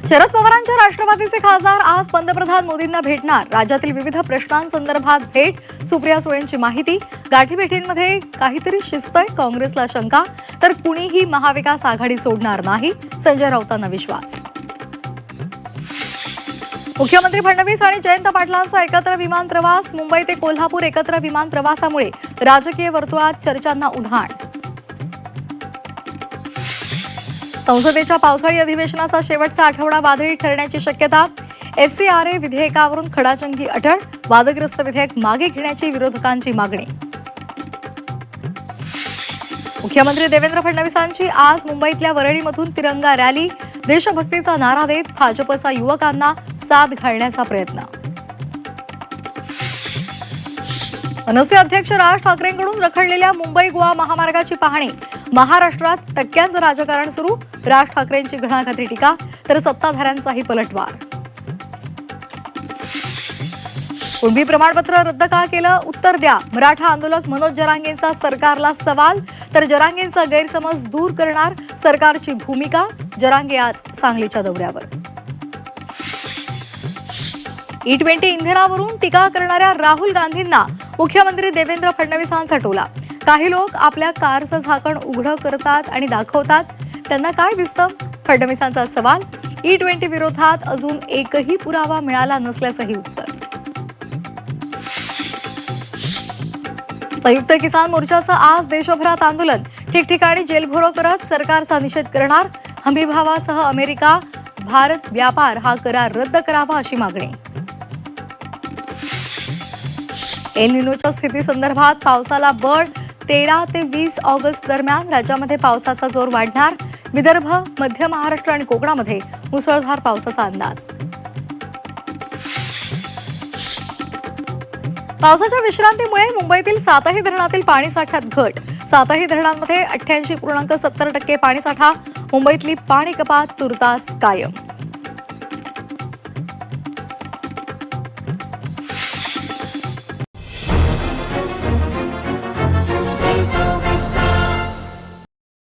शरद पवारांच्या राष्ट्रवादीचे खासदार आज पंतप्रधान मोदींना भेटणार। राज्यातील विविध प्रश्नांसंदर्भात भेट, सुप्रिया सुळेंची माहिती। गाठीभेटींमध्ये काहीतरी शिस्तय, काँग्रेसला शंका, तर कुणीही महाविकास आघाडी सोडणार नाही, संजय राऊतांना विश्वास। मुख्यमंत्री फडणवीस आणि जयंत पाटलांचा एकत्र विमान प्रवास। मुंबई ते कोल्हापूर एकत्र विमान प्रवासामुळे राजकीय वर्तुळात चर्चांना उधाण। संसदेच्या पावसाळी अधिवेशनाचा शेवटचा आठवडा वादळी ठरण्याची शक्यता। FCRA विधेयकावरून खडाजंगी अटळ, वादग्रस्त विधेयक मागे घेण्याची विरोधकांची मागणी। मुख्यमंत्री देवेंद्र फडणवीसांची आज मुंबईतल्या वरळीमधून तिरंगा रॅली। देशभक्तीचा नारा देत भाजपचा युवकांना साथ घालण्याचा प्रयत्न। मनसे अध्यक्ष राज ठाकरेंकडून रखडलेल्या मुंबई गोवा महामार्गाची पाहणी। महाराष्ट्रात टक्क्यांचं राजकारण सुरू, राज ठाकरेंची घणाघाती टीका, तर सत्ताधाऱ्यांचाही पलटवार। कुणबी प्रमाणपत्र रद्द का केलं, उत्तर द्या। मराठा आंदोलक मनोज जरांगेंचा सरकारला सवाल, तर जरांगेंचा गैरसमज दूर करणार सरकारची भूमिका। जरांगे आज सांगलीच्या दौऱ्यावर। E20 इंधनावरून टीका करणाऱ्या राहुल गांधींना मुख्यमंत्री देवेंद्र फडणवीसांचा टोला। काही लोक आपल्या कारचं झाकण उघडं करतात आणि दाखवतात, त्यांना काय दिसतं, फडणवीसांचा सवाल। E20 विरोधात अजून एकही पुरावा मिळाला नसल्याचंही उत्तर। संयुक्त किसान मोर्चाचं आज देशभरात आंदोलन। ठिकठिकाणी जेलभरो करत सरकारचा निषेध करणार। हमीभावासह अमेरिका भारत व्यापार हा करार रद्द करावा अशी मागणी। एल निनोच्या स्थितीसंदर्भात पावसाला बळ। 13 ते 20 ऑगस्ट दरम्यान राज्यामध्ये पावसाचा जोर वाढणार। विदर्भ, मध्य महाराष्ट्र आणि कोकणामध्ये मुसळधार पावसाचा अंदाज। पावसाच्या विश्रांतीमुळे मुंबईतील 7ही धरणातील पाणीसाठ्यात घट। 7ही धरणांमध्ये 88.70% पाणीसाठा। मुंबईतली पाणी कपात तुर्तास कायम।